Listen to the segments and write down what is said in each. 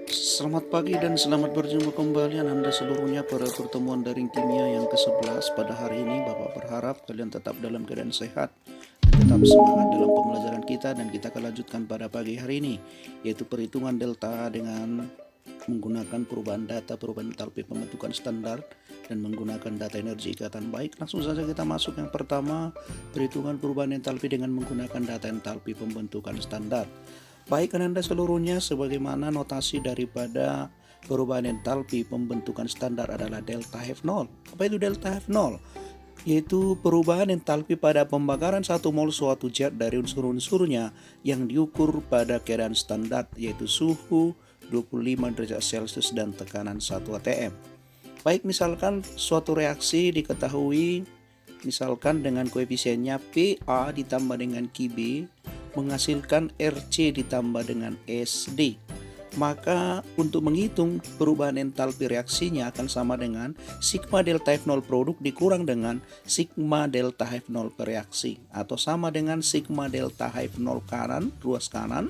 Selamat pagi dan selamat berjumpa kembali Anda seluruhnya pada pertemuan daring kimia yang ke-11 pada hari ini. Bapak berharap kalian tetap dalam keadaan sehat dan tetap semangat dalam pembelajaran kita, dan kita akan lanjutkan pada pagi hari ini, yaitu perhitungan delta dengan menggunakan perubahan data, perubahan entalpi pembentukan standar, dan menggunakan data energi ikatan. Baik, langsung saja kita masuk. Yang pertama, perhitungan perubahan entalpi dengan menggunakan data entalpi pembentukan standar. Baik Anda seluruhnya, sebagaimana notasi daripada perubahan entalpi pembentukan standar adalah delta F0. Apa itu delta F0? Yaitu perubahan entalpi pada pembakaran 1 mol suatu zat dari unsur-unsurnya yang diukur pada keadaan standar, yaitu suhu 25 derajat Celcius dan tekanan 1 atm. Baik, misalkan suatu reaksi diketahui misalkan dengan koefisiennya PA ditambah dengan QB menghasilkan RC ditambah dengan SD. Maka untuk menghitung perubahan entalpi reaksinya akan sama dengan sigma delta F0 produk dikurang dengan sigma delta F0 per reaksi, atau sama dengan sigma delta F0 kanan, ruas kanan,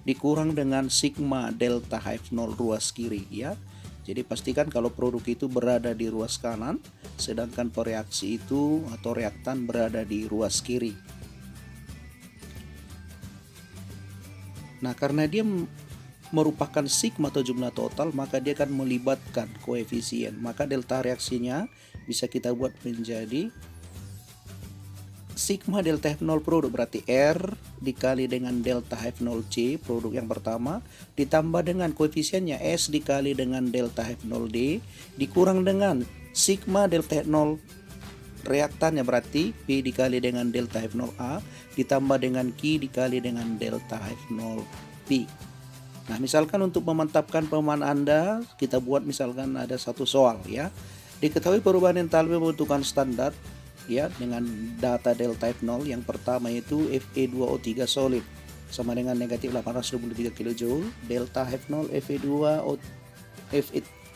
dikurang dengan sigma delta F0 ruas kiri, ya. Jadi pastikan kalau produk itu berada di ruas kanan, sedangkan pereaksi itu atau reaktan berada di ruas kiri. Nah, karena dia merupakan sigma atau jumlah total, maka dia akan melibatkan koefisien. Maka delta reaksinya bisa kita buat menjadi sigma delta F0 produk, berarti R dikali dengan delta F0C produk yang pertama, ditambah dengan koefisiennya S dikali dengan delta F0D, dikurang dengan sigma delta F0 reaktannya, berarti P dikali dengan delta F0A, ditambah dengan Q dikali dengan delta F0P. Nah, misalkan untuk memantapkan pemahaman Anda, kita buat misalkan ada satu soal, ya. Diketahui perubahan entalpi pembentukan standar, ya, dengan data delta F0. Yang pertama itu Fe2O3 solid sama dengan negatif 823 kJ, delta F0 Fe2O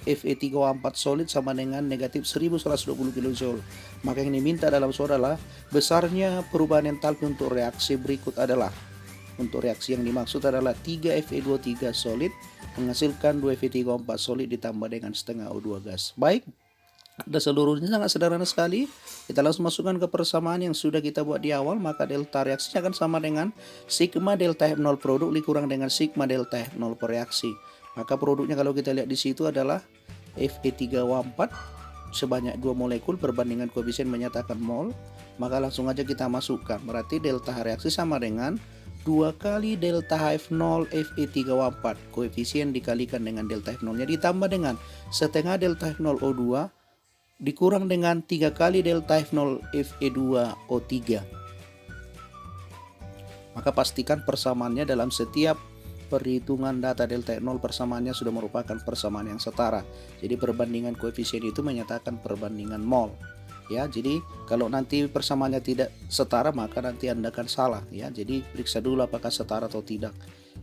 Fe3O4 solid sama dengan negatif 1120 kJ. Maka yang diminta dalam soal adalah besarnya perubahan entalpi untuk reaksi berikut adalah, untuk reaksi yang dimaksud adalah 3 Fe23 solid menghasilkan 2 Fe3O4 solid ditambah dengan setengah O2 gas. Baik, ada seluruhnya sangat sederhana sekali. Kita langsung masukkan ke persamaan yang sudah kita buat di awal. Maka delta reaksinya akan sama dengan sigma delta F0 produk dikurang dengan sigma delta F0 per reaksi. Maka produknya kalau kita lihat di situ adalah Fe3O4 sebanyak 2 molekul perbandingan koefisien menyatakan mol. Maka langsung aja kita masukkan. Berarti delta reaksi sama dengan 2 kali delta F0 Fe3O4 koefisien dikalikan dengan delta F0 nya ditambah dengan setengah delta F0 O2 dikurang dengan 3 kali delta F0 Fe2O3. Maka pastikan persamaannya dalam setiap perhitungan data delta F0 persamaannya sudah merupakan persamaan yang setara. Jadi perbandingan koefisien itu menyatakan perbandingan mol, ya. Jadi kalau nanti persamaannya tidak setara maka nanti Anda akan salah, ya. Jadi periksa dulu apakah setara atau tidak.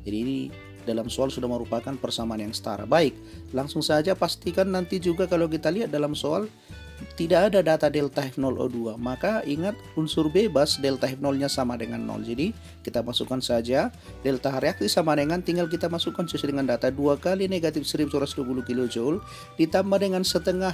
Jadi ini dalam soal sudah merupakan persamaan yang setara. Baik, langsung saja pastikan nanti juga kalau kita lihat dalam soal tidak ada data delta F0O2, maka ingat unsur bebas delta F0 nya sama dengan 0. Jadi kita masukkan saja delta reaksi sama dengan, tinggal kita masukkan sesuai dengan data 2 kali negatif 1120 kJ ditambah dengan setengah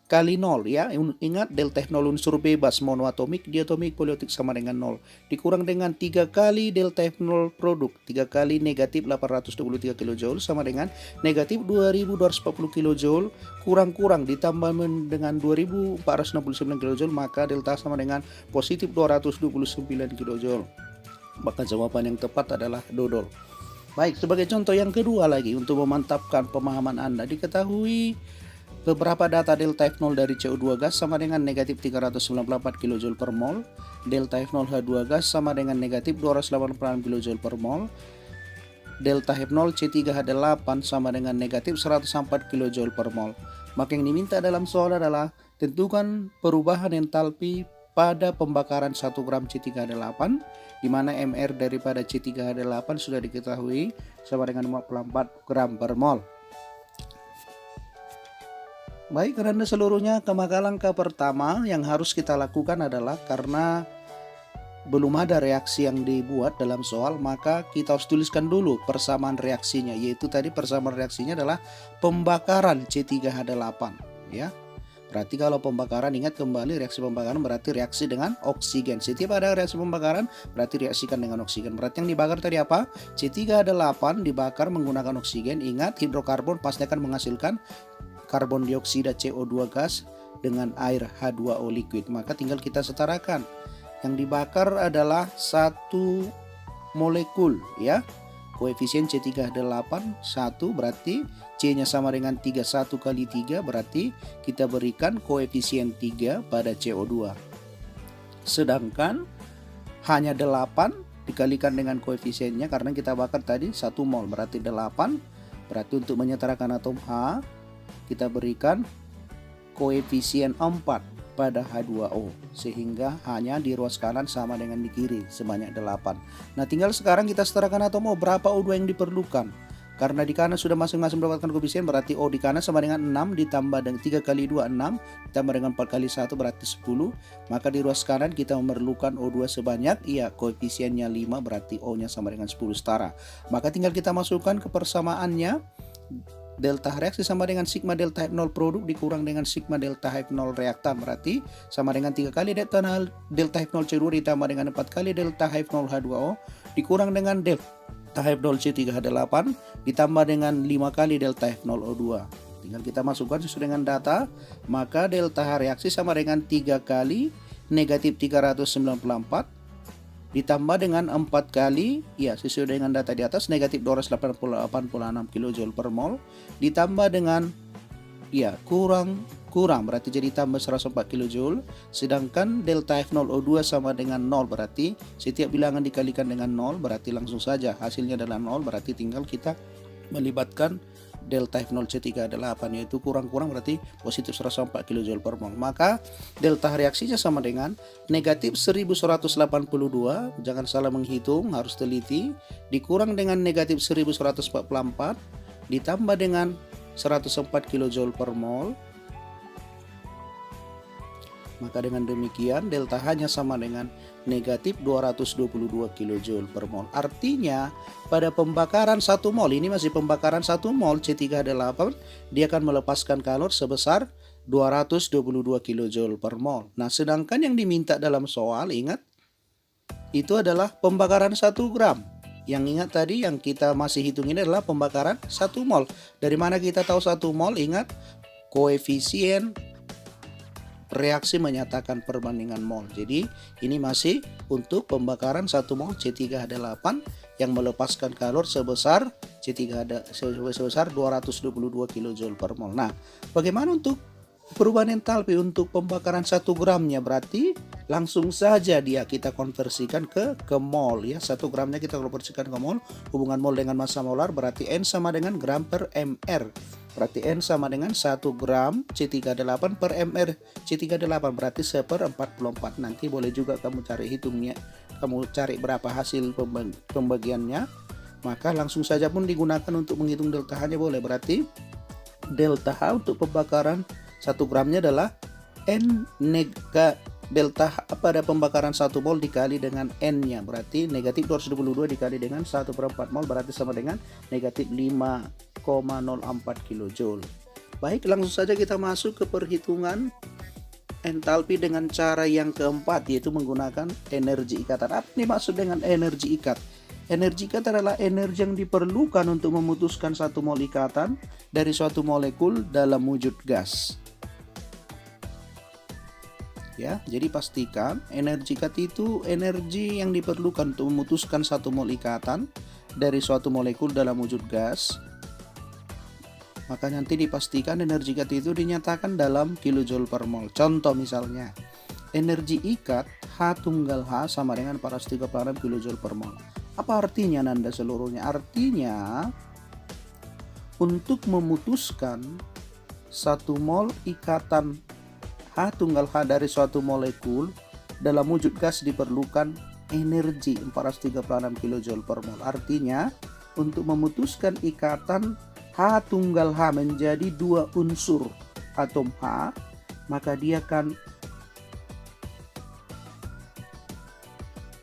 kali 0, ya. Ingat delta F0 unsur bebas monoatomik, diatomik, poliotik sama dengan 0 dikurang dengan 3 kali delta F0 produk, 3 kali negatif 823 kJ sama dengan negatif 2240 kJ kurang-kurang ditambah dengan 2469 kJ, maka delta sama dengan positif 229 kJ. Maka jawaban yang tepat adalah dodol. Baik, sebagai contoh yang kedua lagi untuk memantapkan pemahaman Anda, diketahui beberapa data delta F0 dari CO2 gas sama dengan negatif 394 kJ per mol, delta F0 H2 gas sama dengan negatif 286 kJ per mol, delta F0 C3H8 sama dengan negatif 104 kJ per mol. Maka yang diminta dalam soal adalah tentukan perubahan entalpi pada pembakaran 1 gram C3H8, di mana MR daripada C3H8 sudah diketahui sama dengan 54 gram per mol. Baik, karena seluruhnya, ke maka langkah pertama yang harus kita lakukan adalah karena belum ada reaksi yang dibuat dalam soal, maka kita harus tuliskan dulu persamaan reaksinya, yaitu tadi persamaan reaksinya adalah pembakaran C3H8 ya. Berarti kalau pembakaran, ingat kembali reaksi pembakaran berarti reaksi dengan oksigen. Setiap ada reaksi pembakaran berarti reaksikan dengan oksigen. Berarti yang dibakar tadi apa? C3H8 dibakar menggunakan oksigen. Ingat, hidrokarbon pasti akan menghasilkan karbon dioksida CO2 gas dengan air H2O liquid. Maka tinggal kita setarakan. Yang dibakar adalah 1 molekul ya. Koefisien C3H8 1 berarti C-nya sama dengan 3, 1 kali 3 berarti kita berikan koefisien 3 pada CO2. Sedangkan hanya 8 dikalikan dengan koefisiennya karena kita bakar tadi 1 mol berarti 8. Berarti untuk menyetarakan atom H kita berikan koefisien 4 pada H2O, sehingga hanya di ruas kanan sama dengan di kiri sebanyak 8. Nah tinggal sekarang kita setarakan atom O, berapa O2 yang diperlukan. Karena di kanan sudah masing-masing mendapatkan koefisien, berarti O di kanan sama dengan 6 ditambah dengan 3 kali 2 6 ditambah dengan 4 kali 1 berarti 10. Maka di ruas kanan kita memerlukan O2 sebanyak, koefisiennya 5 berarti O-nya sama dengan 10 setara. Maka tinggal kita masukkan ke persamaannya. Delta reaksi sama dengan sigma delta H0 produk dikurang dengan sigma delta H0 reaktan, berarti sama dengan 3 kali delta H0 C2 ditambah dengan 4 kali delta H0 H2O dikurang dengan delta H0 C3H8 ditambah dengan 5 kali delta H0 O2. Tinggal kita masukkan sesuai dengan data, maka delta H reaksi sama dengan 3 kali negatif 394 ditambah dengan 4 kali, sesuai dengan data di atas, negatif 286 kJ per mol ditambah dengan kurang berarti jadi tambah 104 kJ. Sedangkan delta F0O2 sama dengan 0, berarti setiap bilangan dikalikan dengan 0 berarti langsung saja hasilnya adalah 0. Berarti tinggal kita melibatkan delta F0 C3H8 yaitu kurang-kurang berarti positif 104 kJ per mol. Maka delta reaksinya sama dengan negatif 1182, jangan salah menghitung, harus teliti, dikurang dengan negatif 1144 ditambah dengan 104 kJ per mol. Maka dengan demikian delta H-nya sama dengan negatif 222 kJ per mol. Artinya pada pembakaran 1 mol, ini masih pembakaran 1 mol C3H8, dia akan melepaskan kalor sebesar 222 kJ per mol. Nah sedangkan yang diminta dalam soal, ingat, itu adalah pembakaran 1 gram. Yang ingat tadi yang kita masih hitung ini adalah pembakaran 1 mol. Dari mana kita tahu 1 mol? Ingat, koefisien reaksi menyatakan perbandingan mol. Jadi ini masih untuk pembakaran 1 mol C3H8 yang melepaskan kalor sebesar sebesar 222 kJ per mol. Nah, bagaimana untuk perubahan entalpi untuk pembakaran 1 gramnya? Berarti langsung saja kita konversikan ke mol ya. 1 gramnya kita konversikan ke mol. Hubungan mol dengan massa molar berarti N sama dengan gram per mr. Berarti N sama dengan 1 gram C3H8 per mr C3H8 berarti 1/44. Nanti boleh juga kamu cari hitungnya, kamu cari berapa hasil pembagiannya. Maka langsung saja pun digunakan untuk menghitung delta H-nya boleh. Berarti delta H untuk pembakaran 1 gramnya adalah N delta H pada pembakaran 1 mol dikali dengan N-nya. Berarti negatif 222 dikali dengan 1/4 mol berarti sama dengan negatif 5,04 kJ. Baik, langsung saja kita masuk ke perhitungan entalpi dengan cara yang keempat, yaitu menggunakan energi ikatan. Apa ini maksud dengan energi ikat? Energi ikat adalah energi yang diperlukan untuk memutuskan 1 mol ikatan dari suatu molekul dalam wujud gas. Ya, jadi pastikan energi ikat itu energi yang diperlukan untuk memutuskan 1 mol ikatan dari suatu molekul dalam wujud gas. Maka nanti dipastikan energi ikat itu dinyatakan dalam kilojoule per mol. Contoh misalnya, energi ikat H tunggal H sama dengan 436 kilojoule per mol. Apa artinya nanda seluruhnya? Artinya untuk memutuskan 1 mol ikatan H tunggal H dari suatu molekul dalam wujud gas diperlukan energi 436 kilojoule per mol. Artinya untuk memutuskan ikatan H tunggal H menjadi 2 unsur atom H, maka dia akan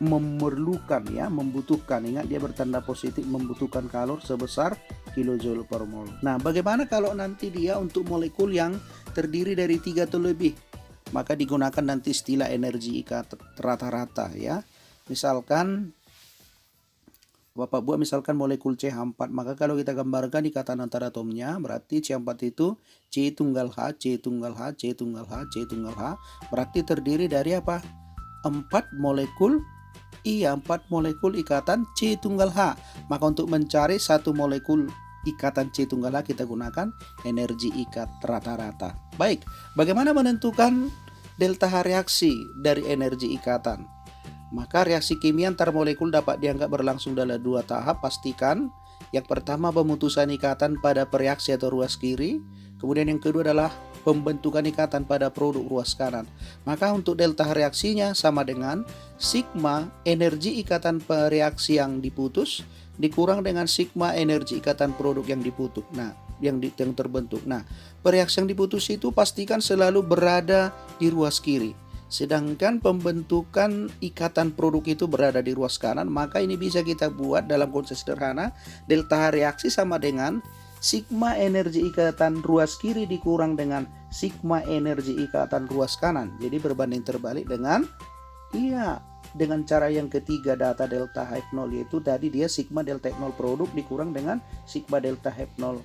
memerlukan ya, membutuhkan, ingat dia bertanda positif, membutuhkan kalor sebesar kilojoule per mol. Nah, bagaimana kalau nanti dia untuk molekul yang terdiri dari 3 atau lebih? Maka digunakan nanti istilah energi ikatan rata-rata ya. Misalkan Bapak buat misalkan molekul CH4, maka kalau kita gambarkan ikatan antara atomnya, berarti CH4 itu C tunggal H, C tunggal H, C tunggal H, C tunggal H, berarti terdiri dari apa? 4 molekul, iya 4 molekul ikatan C tunggal H. Maka untuk mencari satu molekul ikatan C tunggal H kita gunakan energi ikat rata-rata. Baik, bagaimana menentukan delta H reaksi dari energi ikatan? Maka reaksi kimia antar molekul dapat dianggap berlangsung dalam 2 tahap. Pastikan yang pertama pemutusan ikatan pada pereaksi atau ruas kiri. Kemudian yang kedua adalah pembentukan ikatan pada produk ruas kanan. Maka untuk delta reaksinya sama dengan sigma energi ikatan reaksi yang diputus dikurang dengan sigma energi ikatan produk yang diputus. Nah, yang terbentuk. Nah, reaksi yang diputus itu pastikan selalu berada di ruas kiri. Sedangkan pembentukan ikatan produk itu berada di ruas kanan, maka ini bisa kita buat dalam konsep sederhana, delta H reaksi sama dengan sigma energi ikatan ruas kiri dikurang dengan sigma energi ikatan ruas kanan. Jadi berbanding terbalik dengan dengan cara yang ketiga data delta H0, yaitu tadi dia sigma delta H0 produk dikurang dengan sigma delta H0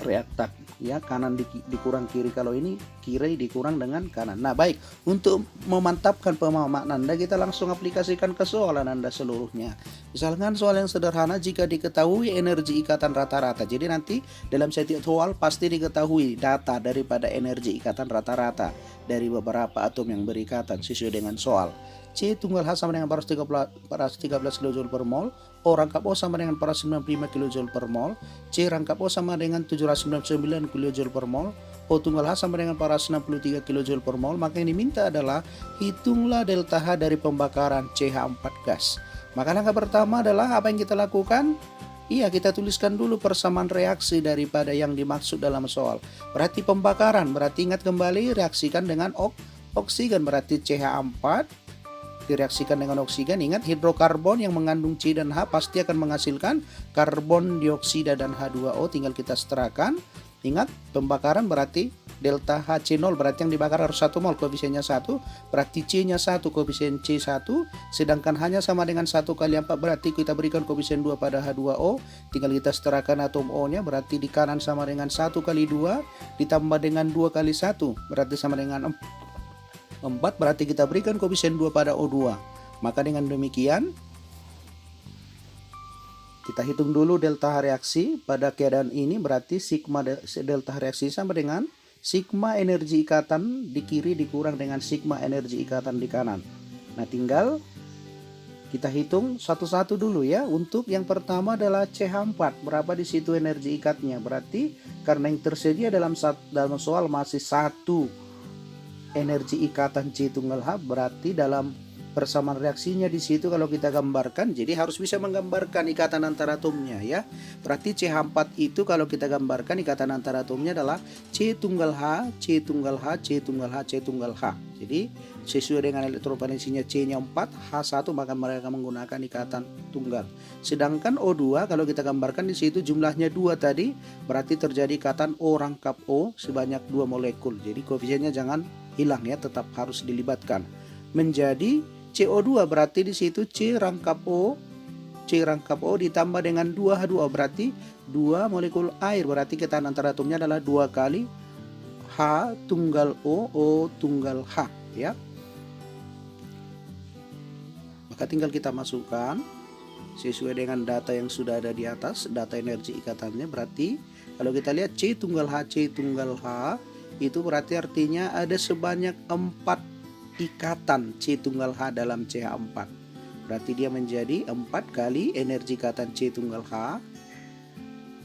reaktan ya, kanan dikurang kiri. Kalau ini kiri dikurang dengan kanan. Nah, baik, untuk memantapkan pemahaman Anda, kita langsung aplikasikan ke soalan Anda seluruhnya. Misalkan soal yang sederhana, jika diketahui energi ikatan rata-rata, jadi nanti dalam setiap soal pasti diketahui data daripada energi ikatan rata-rata dari beberapa atom yang berikatan sesuai dengan soal. C tunggal H sama dengan 413 kJ per mol, O rangkap O sama dengan 495 kJ per mol, C rangkap O sama dengan 799 kJ per mol, O tunggal H sama dengan 463 kJ per mol. Maka yang diminta adalah hitunglah delta H dari pembakaran CH4 gas. Maka langkah pertama adalah apa yang kita lakukan? Iya, kita tuliskan dulu persamaan reaksi daripada yang dimaksud dalam soal. Berarti pembakaran, berarti ingat kembali reaksikan dengan oksigen, berarti CH4 direaksikan dengan oksigen. Ingat, hidrokarbon yang mengandung C dan H pasti akan menghasilkan karbon dioksida dan H2O, tinggal kita setarakan. Ingat, pembakaran berarti delta HC0, berarti yang dibakar harus 1 mol, koefisiennya 1, berarti C-nya 1, koefisien C1, sedangkan hanya sama dengan 1 kali 4, berarti kita berikan koefisien 2 pada H2O, tinggal kita setarakan atom O-nya, berarti di kanan sama dengan 1 kali 2, ditambah dengan 2 kali 1, berarti sama dengan 4, berarti kita berikan koefisien 2 pada O2. Maka dengan demikian kita hitung dulu delta H reaksi. Pada keadaan ini berarti sigma delta H reaksi sama dengan sigma energi ikatan di kiri dikurang dengan sigma energi ikatan di kanan. Nah, tinggal kita hitung satu-satu dulu ya. Untuk yang pertama adalah CH4, berapa di situ energi ikatnya? Berarti karena yang tersedia dalam soal masih 1 energi ikatan C tunggal H, berarti dalam persamaan reaksinya di situ kalau kita gambarkan, jadi harus bisa menggambarkan ikatan antara atomnya ya. Berarti CH4 itu kalau kita gambarkan ikatan antara atomnya adalah C tunggal H, C tunggal H, C tunggal H, C tunggal H. Jadi sesuai dengan elektronegasinya C-nya 4, H1, maka mereka menggunakan ikatan tunggal. Sedangkan O2 kalau kita gambarkan di situ jumlahnya 2 tadi, berarti terjadi ikatan O rangkap O sebanyak 2 molekul. Jadi koefisiennya jangan hilang ya, tetap harus dilibatkan. Menjadi CO2, berarti di situ C rangkap O ditambah dengan 2 H2O, berarti 2 molekul air, berarti ikatan antara atomnya adalah 2 kali H tunggal O tunggal H ya. Maka tinggal kita masukkan sesuai dengan data yang sudah ada di atas, data energi ikatannya. Berarti kalau kita lihat C tunggal H itu berarti artinya ada sebanyak 4 ikatan C tunggal H dalam CH4. Berarti dia menjadi 4 kali energi ikatan C tunggal H.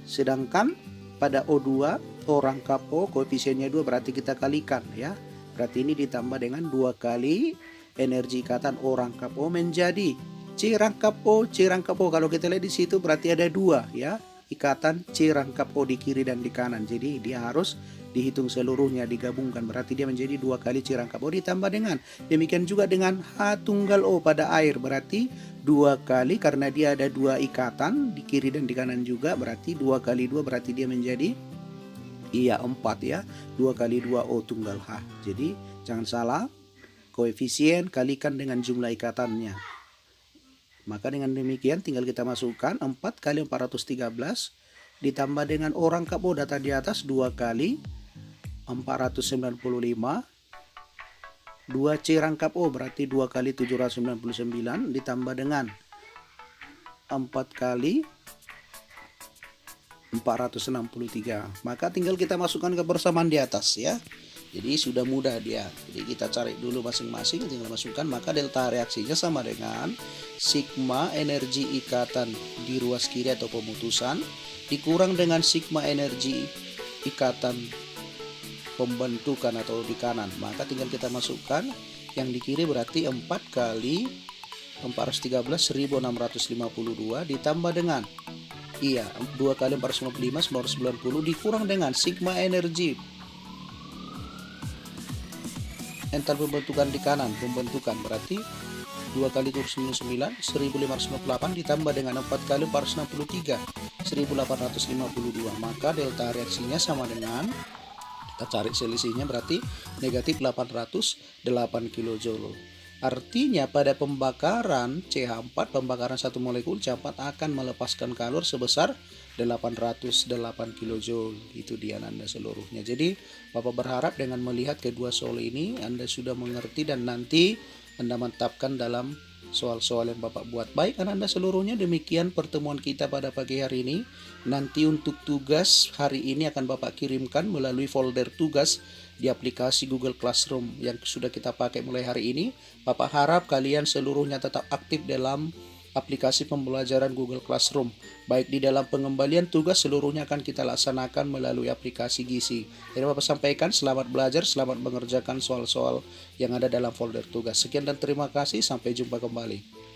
Sedangkan pada O2, O rangkap O, koefisiennya 2, berarti kita kalikan ya. Berarti ini ditambah dengan 2 kali energi ikatan O rangkap O menjadi C rangkap O. Kalau kita lihat di situ berarti ada 2 ya, ikatan C rangkap O di kiri dan di kanan. Jadi dia harus dihitung seluruhnya digabungkan berarti dia menjadi 2 kali C rangkap O ditambah dengan demikian juga dengan H tunggal O pada air berarti 2 kali karena dia ada 2 ikatan di kiri dan di kanan juga berarti 2 kali 2 berarti dia menjadi 4 ya. 2 kali 2 O tunggal H. Jadi jangan salah, koefisien kalikan dengan jumlah ikatannya. Maka dengan demikian tinggal kita masukkan 4 kali 413 ditambah dengan O rangkap O data di atas 2 kali 495 2C rangkap O berarti 2 kali 799 ditambah dengan 4 kali 463. Maka tinggal kita masukkan ke persamaan di atas ya. Jadi sudah mudah dia. Jadi kita cari dulu masing-masing, tinggal masukkan, maka delta reaksinya sama dengan sigma energi ikatan di ruas kiri atau pemutusan dikurang dengan sigma energi ikatan pembentukan atau di kanan. Maka tinggal kita masukkan yang di kiri berarti 4 kali 413 1652 ditambah dengan 2 kali 455 990 dikurang dengan sigma energi entalpi pembentukan di kanan, pembentukan berarti 2 kali 799 1558 ditambah dengan 4 kali 463 1852. Maka delta reaksinya sama dengan, kita cari selisihnya berarti negatif 808 kJ. Artinya pada pembakaran CH4, pembakaran satu molekul CH4 akan melepaskan kalor sebesar 808 kJ. Itu dia Anda seluruhnya. Jadi Bapak berharap dengan melihat kedua soal ini Anda sudah mengerti dan nanti Anda mantapkan dalam soal-soal yang Bapak buat. Baik Anda seluruhnya, demikian pertemuan kita pada pagi hari ini. Nanti untuk tugas hari ini akan Bapak kirimkan melalui folder tugas di aplikasi Google Classroom yang sudah kita pakai mulai hari ini. Bapak harap kalian seluruhnya tetap aktif dalam aplikasi pembelajaran Google Classroom. Baik di dalam pengembalian tugas seluruhnya akan kita laksanakan melalui aplikasi Gizi. Jadi Bapak sampaikan selamat belajar, selamat mengerjakan soal-soal yang ada dalam folder tugas. Sekian dan terima kasih, sampai jumpa kembali.